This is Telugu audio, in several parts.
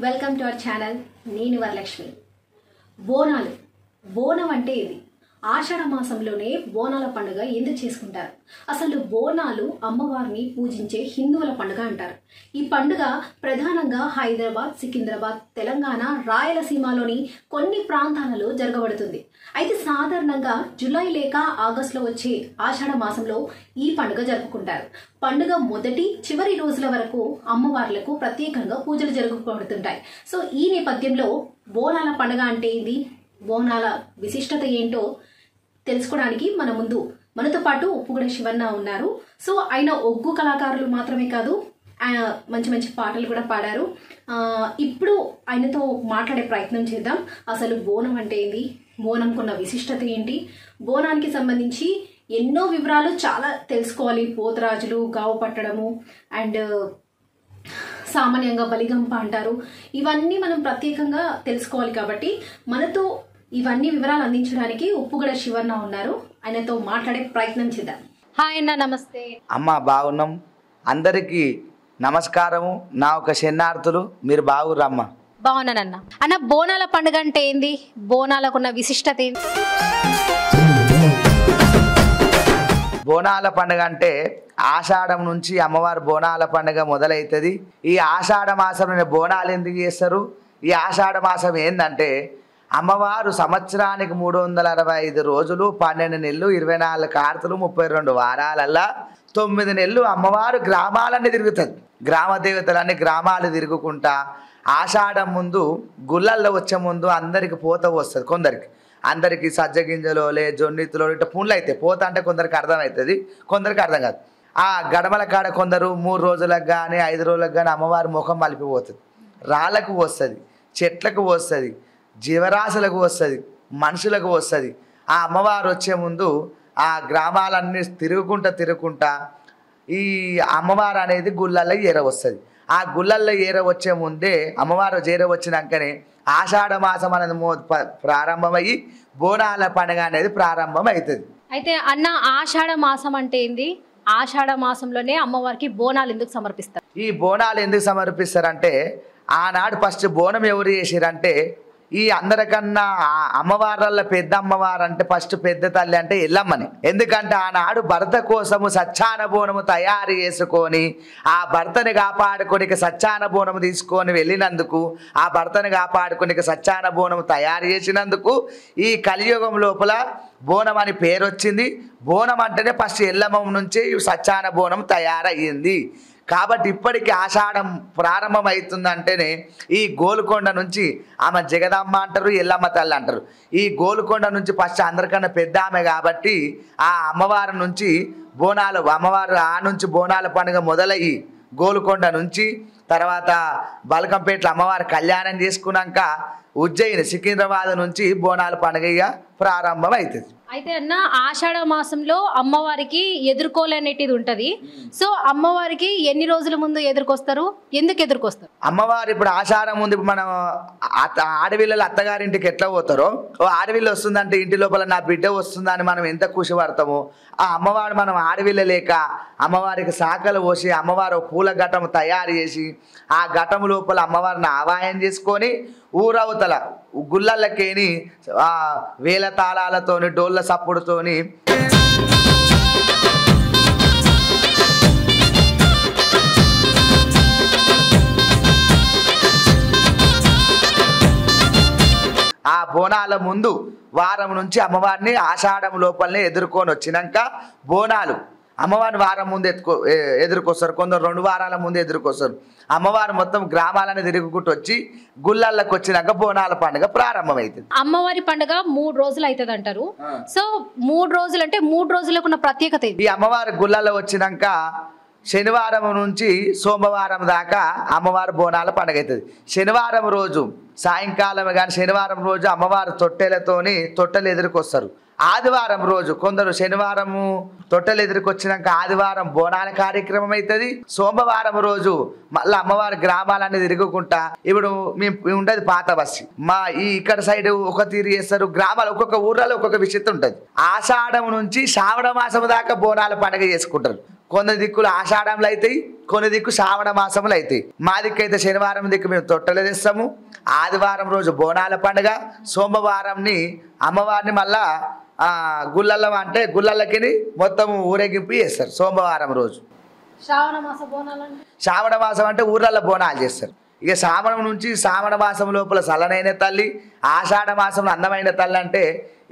Welcome to our channel. నేను వరలక్ష్మి. బోనాలు. బోనం అంటే ఇది. ఆషాఢ మాసంలోనే బోనాల పండుగ ఎందుకు చేసుకుంటారు? అసలు బోనాలు అమ్మవారిని పూజించే హిందువుల పండుగ అంటారు. ఈ పండుగ ప్రధానంగా హైదరాబాద్, సికింద్రాబాద్, తెలంగాణ, రాయలసీమలోని కొన్ని ప్రాంతాలలో జరగబడుతుంది. అయితే సాధారణంగా జూలై లేక ఆగస్టులో వచ్చే ఆషాఢ మాసంలో ఈ పండుగ జరుపుకుంటారు. పండుగ మొదటి చివరి రోజుల వరకు అమ్మవార్లకు ప్రత్యేకంగా పూజలు జరగబడుతుంటాయి. సో ఈ నేపథ్యంలో బోనాల పండుగ అంటే ఏంది, బోనాల విశిష్టత ఏంటో తెలుసుకోవడానికి మనతో పాటు ఉప్పుగూడ శివన్న ఉన్నారు. సో ఆయన ఒగ్గు కళాకారులు మాత్రమే కాదు, ఆయన మంచి మంచి పాటలు కూడా పాడారు. ఇప్పుడు ఆయనతో మాట్లాడే ప్రయత్నం చేద్దాం. అసలు బోనం అంటే ఏంది, బోనంకున్న విశిష్టత ఏంటి, బోనానికి సంబంధించి ఎన్నో వివరాలు చాలా తెలుసుకోవాలి. పోతరాజులు, గావు పట్టడము అండ్ సామాన్యంగా బలిగంప అంటారు. ఇవన్నీ మనం ప్రత్యేకంగా తెలుసుకోవాలి. కాబట్టి మనతో ఇవన్నీ వివరాలు అందించడానికి ఉప్పుగూడ శివన్న ఉన్నారు. ఆయనతో మాట్లాడే ప్రయత్నం చేద్దాం. హాయ్ అన్న, నమస్తే. అమ్మ బాగున్నాం. అందరికీ నమస్కారము. నా ఒక శరణార్థులు. మీరు బాగుర్రమ్మ? బాగున్నానన్న. అన్న, బోనాల పండుగ అంటే ఏంది, బోనాలకున్న విశిష్టత ఏంది? బోనాల పండుగ అంటే ఆషాఢం నుంచి అమ్మవారి బోనాల పండుగ మొదలవుతుంది. ఈ ఆషాఢ మాసంలో బోనాలు ఎందుకు చేస్తారు? ఈ ఆషాఢ మాసం ఏంటంటే అమ్మవారు సంవత్సరానికి 365 రోజులు, 12 నెలలు, 24 కార్తెలు, 32 వారాలల్లా 9 నెలలు అమ్మవారు గ్రామాలన్నీ తిరుగుతుంది. గ్రామ దేవతలన్నీ గ్రామాలు తిరుగుకుంటా ఆషాఢం ముందు గుళ్ళల్లో వచ్చే ముందు అందరికి పోత వస్తుంది. అందరికి సజ్జగింజలో జొన్నితులో ఇట్లా పుండ్లు అయితే పోత అంటే కొందరికి అర్థమవుతుంది, కొందరికి అర్థం కాదు. ఆ గడమల కాడ కొందరు 3 రోజులకు కానీ 5 రోజులకు కానీ అమ్మవారి ముఖం మలిపిపోతుంది. రాళ్ళకు వస్తుంది, చెట్లకు వస్తుంది, జీవరాశులకు వస్తుంది, మనుషులకు వస్తుంది. ఆ అమ్మవారు వచ్చే ముందు ఆ గ్రామాలన్నీ తిరుగుకుంటా ఈ అమ్మవారు అనేది గుళ్ళల్లో ఏర వస్తుంది. ఆ గుళ్ళల్లో ఏర వచ్చే ముందే అమ్మవారు ఏర వచ్చినాకనే ఆషాఢ మాసం అనేది ప్రారంభమయ్యి బోనాల పండుగ అనేది ప్రారంభం అవుతుంది. అయితే అన్న, ఆషాఢ మాసం అంటే ఏంది, ఆషాఢ మాసంలోనే అమ్మవారికి బోనాలు ఎందుకు సమర్పిస్తారు? ఈ బోనాలు ఎందుకు సమర్పిస్తారంటే ఆనాడు ఫస్ట్ బోనం ఎవరు చేసిరంటే ఈ అందరికన్నా అమ్మవార్ల పెద్ద అమ్మవారు అంటే ఫస్ట్ పెద్ద తల్లి అంటే ఎల్లమ్మని. ఎందుకంటే ఆనాడు భర్త కోసము సచ్చాన బోనము తయారు చేసుకొని ఆ భర్తని కాపాడుకోనికి సచ్చాన బోనము తీసుకొని వెళ్ళినందుకు, ఆ భర్తని కాపాడుకోనికి సచ్చాన బోనము తయారు చేసినందుకు ఈ కలియుగం లోపల బోనం అని పేరు వచ్చింది. బోనం అంటేనే ఫస్ట్ ఎల్లమ్మ నుంచి సచ్చాన బోనం తయారయ్యింది. కాబట్టి ఇప్పటికీ ఆషాఢం ప్రారంభం అవుతుందంటేనే ఈ గోల్కొండ నుంచి ఆమె జగదమ్మ అంటారు, ఎల్లమ్మ తల్లి అంటారు. ఈ గోల్కొండ నుంచి ఫస్ట్ అందరికన్నా పెద్ద ఆమె కాబట్టి ఆ అమ్మవారి నుంచి బోనాలు, అమ్మవారు ఆ నుంచి బోనాల పండుగ మొదలయ్యి గోల్కొండ నుంచి తర్వాత బల్కంపేటలో అమ్మవారి కళ్యాణం చేసుకున్నాక ఉజ్జయిని, సికింద్రాబాద్ నుంచి బోనాల పండుగ ప్రారంభం అవుతుంది. అయితే అన్న, ఆషాఢ మాసంలో అమ్మవారికి ఎదుర్కోలేనిటిది ఉంటది. సో అమ్మవారికి ఎన్ని రోజుల ముందు ఎదుర్కొస్తారు, ఎందుకు ఎదుర్కొస్తారు? అమ్మవారు ఇప్పుడు ఆషాఢం ముందు మనం ఆడవిల్లలు అత్తగారింటికి ఎట్లా పోతారో, ఓ ఆడవిల్లు వస్తుందంటే ఇంటి లోపల నా బిడ్డ వస్తుందని మనం ఎంత ఖుషి పడతామో, ఆ అమ్మవారు మనం ఆడవిల్ల లేక అమ్మవారికి శాఖలు పోసి అమ్మవారు పూల ఘటం తయారు చేసి ఆ ఘటం లోపల అమ్మవారిని ఆవాహన చేసుకొని ఊరవతల గుళ్ళల్లకేని వేల తాళాలతోని డోళ్ళ సప్పుడుతోని ఆ బోనాల ముందు వారం నుంచి అమ్మవారిని ఆషాఢం లోపలనే ఎదుర్కొని వచ్చినాక బోనాలు అమ్మవారిని వారం ముందు ఎదుర్కొస్తారు, కొందరు 2 వారాల ముందు ఎదుర్కొస్తారు. అమ్మవారు మొత్తం గ్రామాలను తిరుగుకుంటూ వచ్చి గుళ్ళల్లోకి వచ్చినాక బోనాల పండుగ ప్రారంభమవుతుంది. అమ్మవారి పండుగ 3 రోజులు అవుతుంది అంటారు. సో 3 రోజులు అంటే 3 రోజులకు ఉన్న ప్రత్యేకత ఈ అమ్మవారి గుళ్ళల్లో వచ్చినాక శనివారం నుంచి సోమవారం దాకా అమ్మవారి బోనాల పండుగ అవుతుంది. శనివారం రోజు సాయంకాలం కానీ శనివారం రోజు అమ్మవారు తొట్టెలు ఎదురుకొస్తారు. ఆదివారం రోజు కొందరు శనివారము తొట్టెలు ఎదురుకొచ్చినాక ఆదివారం బోనాల కార్యక్రమం అవుతుంది. సోమవారం రోజు మళ్ళీ అమ్మవారి గ్రామాలన్నీ తిరుగుకుంటా, ఇప్పుడు మేము ఉండేది పాత బస్సి, మా ఇక్కడ సైడ్ ఒక తీరు చేస్తారు. గ్రామాలు ఒక్కొక్క ఊర్లలో ఒక్కొక్క విషయం ఉంటుంది. ఆషాఢం నుంచి శ్రావణ మాసం దాకా బోనాల పండుగ చేసుకుంటారు. కొందరు దిక్కులు ఆషాఢంలో అవుతాయి, కొన్ని దిక్కు శ్రావణ మాసములు అవుతాయి. మా దిక్కు అయితే శనివారం దిక్కు మేము తొట్టెలు తెస్తాము, ఆదివారం రోజు బోనాల పండుగ, సోమవారంని అమ్మవారిని మళ్ళా గుళ్ళల్లో అంటే గుళ్ళల్లకి మొత్తం ఊరేగింపు చేస్తారు సోమవారం రోజు. శ్రావణ మాసం అంటే ఊర్లలో బోనాలు చేస్తారు. ఇక శ్రావణం నుంచి శ్రావణ మాసం లోపల చల్లనైన తల్లి, ఆషాఢ మాసంలో అందమైన తల్లి అంటే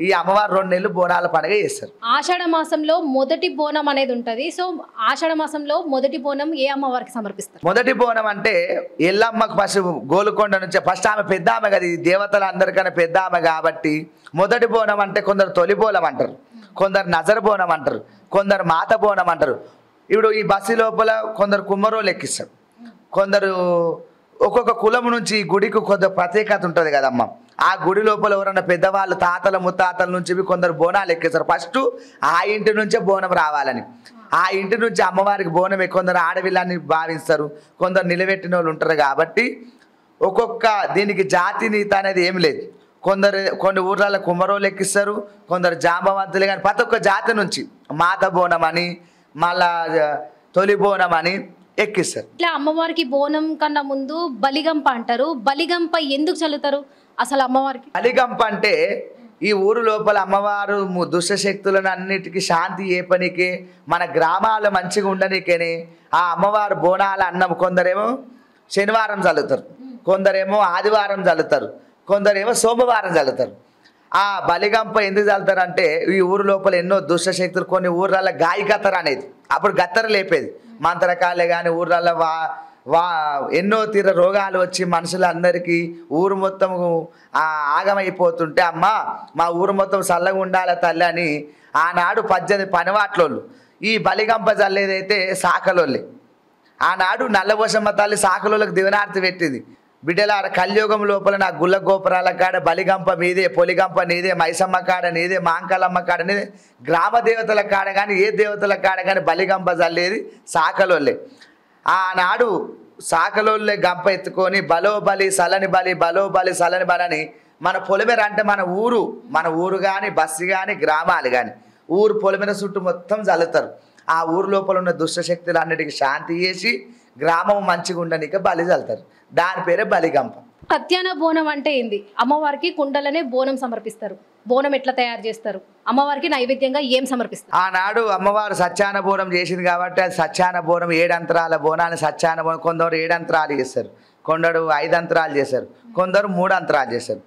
ఈ అమ్మవారు 2 నెలలు బోనాల పండుగ చేస్తారు. ఆషాఢ మాసంలో మొదటి బోనం అనేది ఉంటుంది. సో ఆషాఢ మాసంలో మొదటి బోనం ఏ అమ్మవారికి సమర్పిస్తారు? మొదటి బోనం అంటే ఎల్లమ్మకు ఫస్ట్ గోలుకొండ నుంచి ఫస్ట్ ఆమె పెద్ద ఆమె కదా, ఈ దేవతల అందరికన్నా పెద్ద ఆమె కాబట్టి మొదటి బోనం అంటే కొందరు తొలి బోనం అంటారు, కొందరు నజర బోనం అంటారు, కొందరు మాత బోనం అంటారు. ఇప్పుడు ఈ బస్సు లోపల కొందరు కుమ్మరోలు ఎక్కిస్తారు, కొందరు ఒక్కొక్క కులం నుంచి గుడికి కొంత ప్రత్యేకత ఉంటుంది కదమ్మ. ఆ గుడి లోపల ఎవరన్నా పెద్దవాళ్ళు తాతల ముత్తాతల నుంచి కొందరు బోనాలు ఎక్కిస్తారు. ఫస్ట్ ఆ ఇంటి నుంచే బోనం రావాలని, ఆ ఇంటి నుంచి అమ్మవారికి బోనం కొందరు ఆడవిళ్ళని భావిస్తారు, కొందరు నిలబెట్టిన వాళ్ళు ఉంటారు. కాబట్టి ఒక్కొక్క దీనికి జాతి నీత అనేది ఏం లేదు. కొన్ని ఊర్లలో కుమ్మరోలు ఎక్కిస్తారు, కొందరు జాంబవంతులు, కానీ ప్రతి ఒక్క జాతి నుంచి మాత బోనం అని మళ్ళా తొలి బోనం అని ఎక్కిస్తారు. ఇట్లా అమ్మవారికి బోనం కన్నా ముందు బలిగంప అంటారు. బలిగంప ఎందుకు చల్లుతారు అసలు అమ్మవారికి? బలిగంప అంటే ఈ ఊరు లోపల అమ్మవారు దుష్టశక్తులను అన్నిటికీ శాంతి ఏ పనికి, మన గ్రామాలు మంచిగా ఉండనికని ఆ అమ్మవారు బోనాల అన్నం కొందరేమో శనివారం చల్లుతారు, కొందరేమో ఆదివారం చల్లుతారు, కొందరేమో సోమవారం చల్లుతారు. ఆ బలిగంప ఎందుకు చల్లుతారంటే ఈ ఊరు లోపల ఎన్నో దుష్టశక్తులు, కొన్ని ఊర్లలో గాయకత్తర అనేది అప్పుడు గత్తర లేపేది, మంత్రకాలే కానీ ఊర్లలో ఎన్నో తీర రోగాలు వచ్చి మనుషులందరికీ ఊరు మొత్తం ఆగమైపోతుంటే అమ్మ మా ఊరు మొత్తం చల్లగా ఉండాలి తల్లి అని ఆనాడు 18 పనివాట్లోళ్ళు ఈ బలిగంప చల్లేదైతే సాకలోళ్ళే. ఆనాడు నల్లబోసమ్మ తల్లి సాకలోళ్ళకి దివనార్తి పెట్టింది, బిడ్డలార కలియుగం లోపల నా గుళ్ళ గోపురాల కాడ బలిగంప మీదే, పొలిగంప నీదే, మైసమ్మ కాడ నీదే, మాంకలమ్మ కాడ నీదే, గ్రామ దేవతల కాడ కానీ ఏ దేవతల కాడ కానీ బలిగంప చల్లేది సాకలోళ్ళే. ఆనాడు సాకలోళ్ళే గంప ఎత్తుకొని బలో బలి సలని బలి, బలో బలి సలని బలి అని మన పొలిమేర అంటే మన ఊరు కానీ బస్సు కానీ గ్రామాలు కానీ ఊరు పొలిమేర చుట్టూ మొత్తం చల్లుతారు. ఆ ఊరు లోపల ఉన్న దుష్టశక్తులు అన్నిటికీ శాంతి చేసి గ్రామం మంచిగా ఉండనిక బలి చల్లుతారు. దాని పేరే బలిగంప. సత్యాన బోనం అంటే ఏంది? అమ్మవారికి కుండలనే బోనం సమర్పిస్తారు. బోనం ఎట్లా తయారు చేస్తారు? అమ్మవారికి నైవేద్యంగా ఏం సమర్పిస్తారు? ఆనాడు అమ్మవారు సత్యాన బోనం చేసింది కాబట్టి అది సత్యాన బోనం. 7 అంతరాల బోనాన్ని సత్యాన బోనం. కొందరు 7 అంతరాలు చేస్తారు, కొందరు 5 అంతరాలు చేస్తారు, కొందరు 3 అంతరాలు చేస్తారు.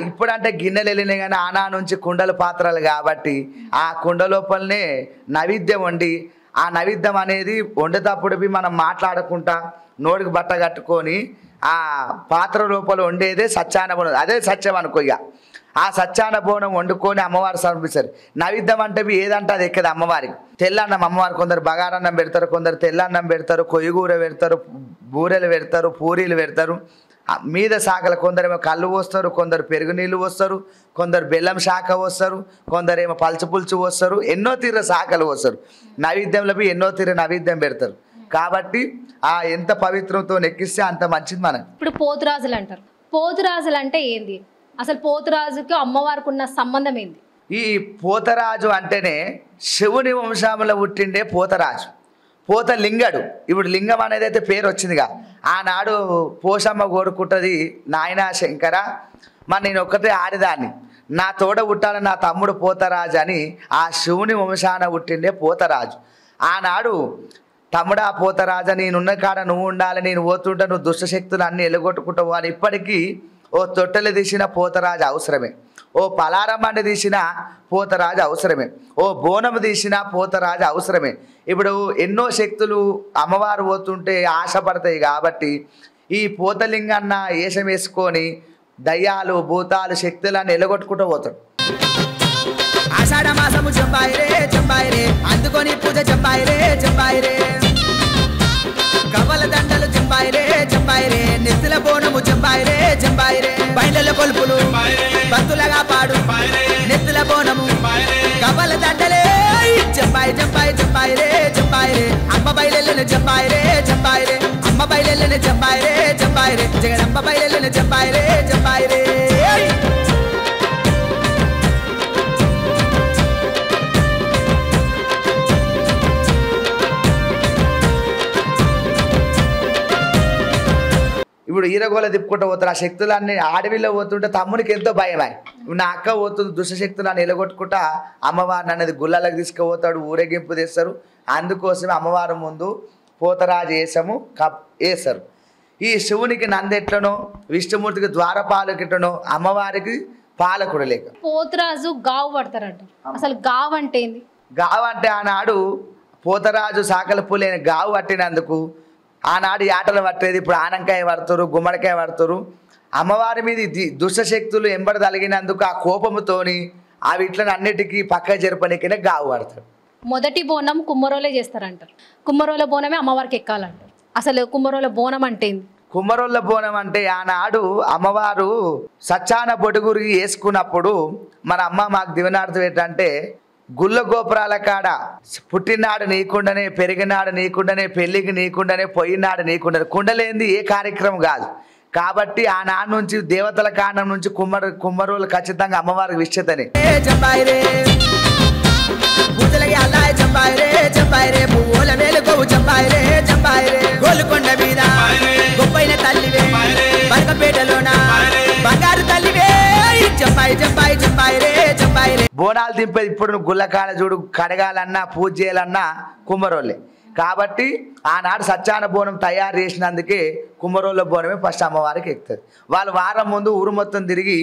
ఇప్పుడంటే గిన్నెలు వెళ్ళినాయి కానీ ఆనా నుంచి కుండల పాత్రలు కాబట్టి ఆ కుండ లోపలనే నైవేద్యం వండి ఆ నైవేద్యం అనేది వండేటప్పుడు మనం మాట్లాడకుండా నోటికి బట్ట కట్టుకొని ఆ పాత్ర లోపల వండేదే సత్యాన బోనం. అదే సత్యం అనుకోయ్య. ఆ సత్యాన బోనం వండుకొని అమ్మవారు సమర్పిస్తారు. నైవేద్యం అంటే ఏదంటే అది ఎక్కదు అమ్మవారికి. తెల్లన్నం అమ్మవారు కొందరు బగారన్నం పెడతారు, కొందరు తెల్లన్నం పెడతారు, కొయ్యగూర పెడతారు, బూరెలు పెడతారు, పూరీలు పెడతారు. మీద శాఖలు కొందరేమో కళ్ళు పోస్తారు, కొందరు పెరుగు నీళ్ళు పోస్తారు, కొందరు బెల్లం శాఖ పోస్తారు, కొందరేమో పలుచు పులుచు పోస్తారు, ఎన్నో తీర శాఖలు పోస్తారు. నైవేద్యంలో ఎన్నో తీర నైవేద్యం పెడతారు. కాబట్టి ఆ ఎంత పవిత్రంతో నెక్కిస్తే అంత మంచిది మనకు. ఇప్పుడు పోతురాజులు అంటారు. పోతురాజులు అంటే ఏంది? అసలు పోతురాజుకి అమ్మవారికి ఉన్న సంబంధం ఏంది? ఈ పోతరాజు అంటేనే శివుని వంశంలో పుట్టిండే పోతరాజు, పోతలింగడు. ఇప్పుడు లింగం అనేది అయితే పేరు వచ్చిందిగా. ఆనాడు పోషమ్మ కోరుకుంటుంది, నాయనా శంకర మరి నేను ఒక్కటే ఆడిదాన్ని, నా తోడ పుట్టాలని నా తమ్ముడు పోతరాజు అని ఆ శివుని వంశాన పుట్టిండే పోతరాజు. ఆనాడు తమ్ముడా పోతరాజా నేనున్న కాడ నువ్వు ఉండాలి, నేను పోతుంటే నువ్వు దుష్టశక్తులు అన్నీ ఎలుగొట్టుకుంటావు అని ఇప్పటికీ ఓ తొట్టెలు తీసిన పోతరాజు అవసరమే, ఓ పలారమ్మని తీసిన పోతరాజు అవసరమే, ఓ బోనం తీసిన పోతరాజు అవసరమే. ఇప్పుడు ఎన్నో శక్తులు అమ్మవారు పోతుంటే ఆశపడతాయి కాబట్టి ఈ పోతలింగన్న వేషం వేసుకొని దయ్యాలు భూతాలు శక్తులను ఎలగొట్టుకుంటూ పోతాడు. ఆషాఢ మాసము చెంబాయిరే అందుకొని పూజ చెంబాయిరే కవల దండలు చెంబాయిరే నెత్తుల బోనము చెంబాయిరే బయళ్ళ కొలుపులు భక్తులగా పాడు నెత్తుల బోనము కవల దండలే చెంబాయిరే అమ్మ బయలెల్లని చెంబాయిరే అమ్మ బయలెల్లని చెంబాయిరే జగదమ్మ బయలెల్లని చెంబాయిరే ఇప్పుడు ఈరగోల తిప్పుకుంటూ పోతారు. ఆ శక్తులన్నీ అడవిలో పోతుంటే తమ్మునికి ఎంతో భయమే. నా అక్క పోతుంది దుష్టశక్తులను ఎలగొట్టుకుంటా అమ్మవారిని అనేది గుళ్ళలకు తీసుకుపోతాడు, ఊరేగింపు తెస్తారు. అందుకోసమే అమ్మవారి ముందు పోతరాజు వేసము వేస్తారు. ఈ శివునికి నందెట్లనో విష్ణుమూర్తికి ద్వారపాలకెట్లనో అమ్మవారికి పాలకుడు లేక పోతరాజు గావు పడతారంట. అసలు గావు అంటే ఏంది? గావు అంటే ఆనాడు పోతరాజు సాకల పూలైన గావు పట్టినందుకు ఆనాడు ఆటలు పట్టేది. ఇప్పుడు ఆనంకాయ పడతారు, గుమ్మడికాయ పడతారు. అమ్మవారి మీద దుష్టశక్తులు ఎంబడి తలిగినందుకు ఆ కోపముతోని ఆ వీటిని అన్నిటికీ పక్క జరపనికనే గావు పడతారు. మొదటి బోనం కుమ్మరోలే చేస్తారంటారు. కుమ్మరోల బోనమే అమ్మవారికి ఎక్కాలంటారు. అసలు కుమ్మరోల బోనం అంటే ఏంది? కుమ్మరోళ్ళ బోనం అంటే ఆనాడు అమ్మవారు సచ్చాన బొడుగురి వేసుకున్నప్పుడు మన అమ్మ మాకు దివనాడుతూ ఏంటంటే గుళ్ళ గోపురాల కాడ పుట్టినాడు నీకుండానే, పెరిగినాడు నీకుండానే, పెళ్లికి నీకుండానే, పోయినాడు నీకుండానే, కుండలేంది ఏ కార్యక్రమం కాదు. కాబట్టి ఆనాడు నుంచి దేవతల కాండం నుంచి కుమ్మరోళ్ళు ఖచ్చితంగా అమ్మవారికి విశ్చతని గోలుకొండ మీద గొప్పైన తల్లివే బరకపేటలోన బంగారు తల్లివే జంబాయి జంబాయి జంబాయి రే జంబాయి రే. బోనాలు దింపేది ఇప్పుడు నువ్వు గుళ్ళకాడ చూడు, కడగాలన్నా పూజ చేయాలన్నా కుమ్మరోళ్ళే. కాబట్టి ఆనాడు సచ్చాన బోనం తయారు చేసినందుకే కుమ్మరోళ్ళ బోనమే ఫస్ట్ అమ్మవారికి ఎక్కుతుంది. వాళ్ళు వారం ముందు ఊరు మొత్తం తిరిగి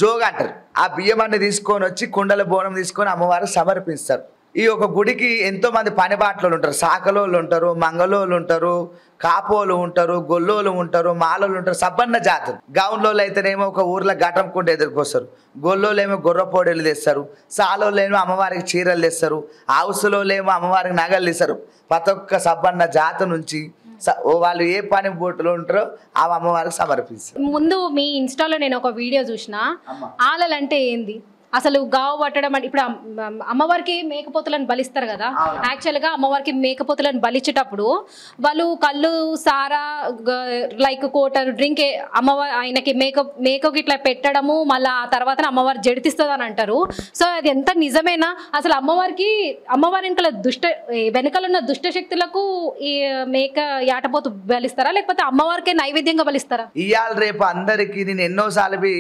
జోగు అంటారు. ఆ బియ్యమన్ని తీసుకొని వచ్చి కుండల బోనం తీసుకొని అమ్మవారికి సమర్పిస్తారు. ఈ ఒక గుడికి ఎంతో మంది పనిబాట్లు ఉంటారు. సాకలోళ్ళు ఉంటారు, మంగళోళ్ళు ఉంటారు, కాపోలు ఉంటారు, గొల్లోలు ఉంటారు, మాలోళ్ళు ఉంటారు. సబ్బన్న జాతులు. గౌన్లోళ్ళు అయితేనేమో ఒక ఊర్లో ఘటం కుంట ఎదుర్కొస్తారు, గొల్లోళ్ళు ఏమో గొర్రెపోడీలు తెస్తారు, సాలోళ్ళు ఏమో అమ్మవారికి చీరలు తెస్తారు, హౌసులోళ్ళు ఏమో అమ్మవారికి నగలు తెస్తారు. ప్రతి ఒక్క సబ్బన్న జాతు నుంచి వాళ్ళు ఏ పని బోటులో ఉంటారో అవి అమ్మవారికి సమర్పిస్తారు. ముందు మీ ఇన్స్టాలో నేను ఒక వీడియో చూసిన. ఆలలు అంటే ఏంది? అసలు గావు పట్టడం అంటే ఇప్పుడు అమ్మవారికి మేకపోతులను బలిస్తారు కదా. యాక్చువల్గా అమ్మవారికి మేకపోతులను బలిచ్చేటప్పుడు వాళ్ళు కళ్ళు సారా లైక్ కోటర్ డ్రింక్ అమ్మవారి ఆయనకి మేకకి ఇట్లా పెట్టడము, మళ్ళీ ఆ తర్వాత అమ్మవారు జడితిస్తుంది అని అంటారు. సో అది ఎంత నిజమేనా? అసలు అమ్మవారి వెనకాల ఉన్న దుష్ట శక్తులకు ఈ మేక యాటపోతు బలిస్తారా, లేకపోతే అమ్మవారికే నైవేద్యంగా బలిస్తారా? ఇవాళ రేపు అందరికీ నేను ఎన్నోసార్లు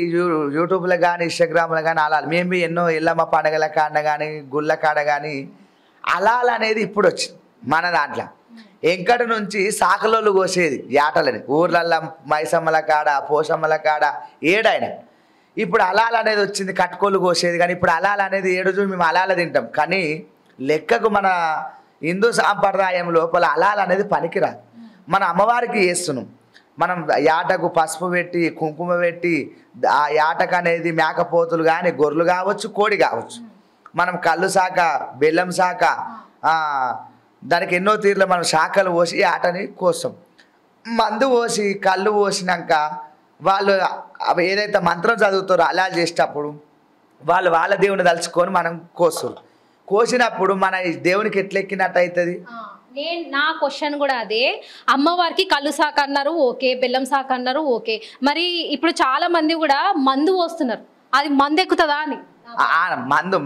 యూట్యూబ్లో కానీ ఇన్స్టాగ్రామ్లో కానీ అలా మేము ఎన్నో ఎల్లమ్మ పండగల కాడ కానీ గుళ్ళ కాడ కానీ అలాల్ అనేది ఇప్పుడు వచ్చింది మన దాంట్లో. ఎంకటి నుంచి సాకలోళ్ళు కోసేది యాటలని ఊర్లల్లో మైసమ్మల కాడ పోషమ్మల కాడ ఏడైనా. ఇప్పుడు అలాల్ అనేది వచ్చింది, కట్టుకోళ్ళు కోసేది. కానీ ఇప్పుడు అలాల్ అనేది ఏడు మేము అలాల తింటాం. కానీ లెక్కకు మన హిందూ సాంప్రదాయం లోపల అలాల్ అనేది పనికిరాదు. మన అమ్మవారికి చేస్తున్నాం. మనం యాటకు పసుపు పెట్టి కుంకుమ పెట్టి ఆ యాటకు అనేది మేకపోతులు కానీ గొర్రెలు కావచ్చు, కోడి కావచ్చు, మనం కళ్ళు శాఖ, బెల్లం శాఖ, దానికి ఎన్నో తీరులో మనం శాఖలు పోసి ఆటని కోస్తాం. మందు పోసి కళ్ళు పోసినాక వాళ్ళు ఏదైతే మంత్రం చదువుతారో అలా చేసేటప్పుడు వాళ్ళ దేవుని తలుచుకొని మనం కోస్తారు. కోసినప్పుడు మన దేవునికి ఎట్లెక్కినట్టు అవుతుంది? నా క్వశ్చన్ కూడా అదే. అమ్మవారికి కళ్ళు శాఖ అన్నారు ఓకే, బెల్లం శాఖ అన్నారు ఓకే, మరి ఇప్పుడు చాలా మంది కూడా మందు పోస్తున్నారు, అది మందు ఎక్కుతుందా అని?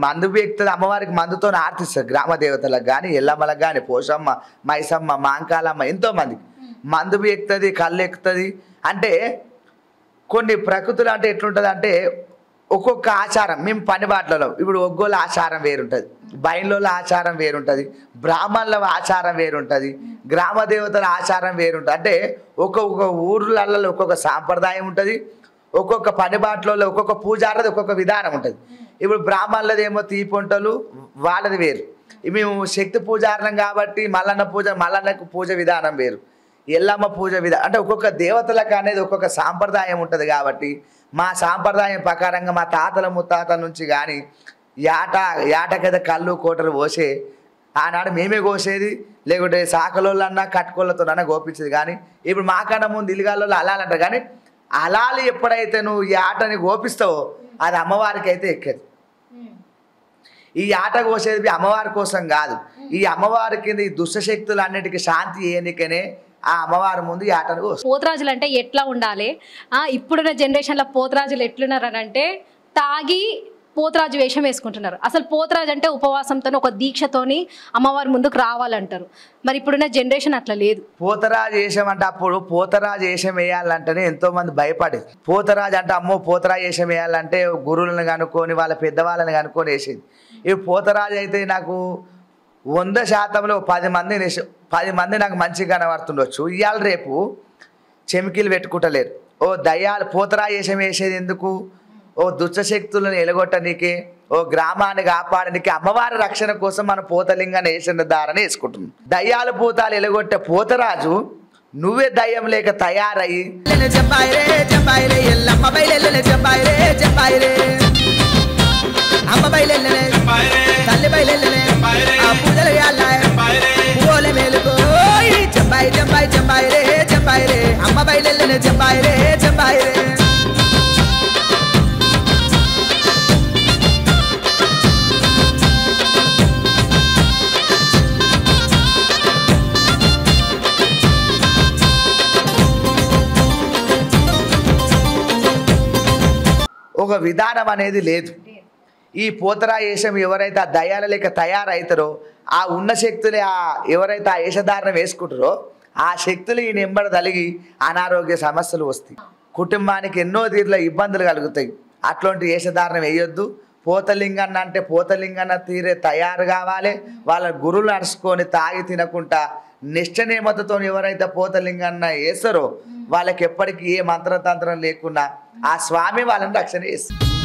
మందు ఎక్కుతుంది. అమ్మవారికి మందుతో ఆర్తిస్తారు. గ్రామ దేవతలకు కానీ ఎల్లమ్మలకు కానీ పోషమ్మ, మైసమ్మ, మాంకాలమ్మ ఎంతో మందికి మందు ఎక్కుతుంది, కళ్ళు ఎక్కుతుంది. అంటే కొన్ని ప్రకృతులు అంటే ఎట్లుంటుంది అంటే ఒక్కొక్క ఆచారం మేము పనిబాట్లలో ఇప్పుడు ఒగ్గోళ్ళ ఆచారం వేరుంటుంది, బయలుల ఆచారం వేరుంటుంది, బ్రాహ్మణుల ఆచారం వేరుంటుంది, గ్రామ దేవతల ఆచారం వేరుంటుంది. అంటే ఒక్కొక్క ఊర్లలో ఒక్కొక్క సాంప్రదాయం ఉంటుంది, ఒక్కొక్క పనిబాట్లలో ఒక్కొక్క పూజారది ఒక్కొక్క విధానం ఉంటుంది. ఇప్పుడు బ్రాహ్మణులది ఏమో తీపొంటలు వాళ్ళది వేరు. మేము శక్తి పూజారణం కాబట్టి మల్లన్నకు పూజ విధానం వేరు, ఎల్లమ్మ పూజ విధానం అంటే ఒక్కొక్క దేవతలకు అనేది ఒక్కొక్క సాంప్రదాయం ఉంటుంది. కాబట్టి మా సాంప్రదాయం ప్రకారంగా మా తాతల ముత్తాతల నుంచి కానీ యాటకద కళ్ళు కోటలు పోసే ఆనాడు మేమే కోసేది, లేకుంటే సాకలోళ్ళన్నా కట్టుకోళ్ళతోనన్నా గోపించేది. కానీ ఇప్పుడు మాకన్నా ముందు ఇల్లుగాల్లో అలాలంటారు. కానీ అలాలు ఎప్పుడైతే నువ్వు ఈ ఆటని గోపిస్తావో అది అమ్మవారికి అయితే ఎక్కేది. ఈ ఆట కోసేది అమ్మవారి కోసం కాదు, ఈ అమ్మవారి కింద ఈ దుష్టశక్తులు అన్నిటికీ శాంతి ఏనికనే ఆ అమ్మవారి ముందు ఈ ఆటను కోస్తారు. పోతరాజులు అంటే ఎట్లా ఉండాలి? ఇప్పుడున్న జనరేషన్లో పోతరాజులు ఎట్లున్నారనంటే తాగి పోతరాజు వేషం వేసుకుంటున్నారు. అసలు పోతరాజు అంటే ఉపవాసంతో ఒక దీక్షతోని అమ్మవారి ముందుకు రావాలంటారు. మరి ఇప్పుడున్న జనరేషన్ అట్లా లేదు. పోతరాజు వేషం అంటే అప్పుడు పోతరాజు వేషం వేయాలంటేనే ఎంతో మంది భయపడేది. పోతరాజు అంటే అమ్మో పోతరాజు వేషం వేయాలంటే గురువులను కనుక్కొని వాళ్ళ పెద్దవాళ్ళని కనుక్కొని వేసేది. ఈ పోతరాజు అయితే నాకు 100%లో 10 మంది నాకు మంచిగా కనబడుతుండొచ్చు. ఇవాళ రేపు చెమికీలు పెట్టుకుంటలేరు. ఓ దయ్యాలు పోతరాజు వేషం వేసేది ఎందుకు? ఓ దుష్టశక్తులను ఎలగొట్టనీకే, ఓ గ్రామాన్ని కాపాడడానికి, అమ్మవారి రక్షణ కోసం మన పోతలింగాన్ని వేసిన దారని వేసుకుంటున్నాం. దయ్యాలు భూతాలు ఎలగొట్టే పోతరాజు నువ్వే దయ్యం లేక తయారయ్యి తల్లి బయలెల్లనే ఆ పూజలు పూల మేలుకో చెంబాయి చెంబాయి చెంబాయి రే చెంబాయి రే అమ్మ బయలెల్లనే చెంబాయి రే చెంబాయి రే. ఒక విధానం అనేది లేదు. ఈ పోతరా వేషం ఎవరైతే ఆ దయాల లేక తయారవుతారో ఆ ఉన్న శక్తులే ఎవరైతే ఆ వేషధారణ వేసుకుంటారో ఆ శక్తులు ఈ నెంబడి తలిగి అనారోగ్య సమస్యలు వస్తాయి. కుటుంబానికి ఎన్నో తీరుల ఇబ్బందులు కలుగుతాయి. అట్లాంటి వేషధారణ వేయొద్దు. పోతలింగన్న అంటే పోతలింగన్న తీరే తయారు కావాలి. వాళ్ళ గురువులు నడుచుకొని తాగి తినకుండా నిష్ఠనేమతతో ఎవరైతే పోతలింగన్న వేస్తారో వాళ్ళకి ఎప్పటికీ ఏ మంత్రతంత్రం లేకుండా ఆ స్వామి వాళ్ళని రక్షణ చేస్తారు.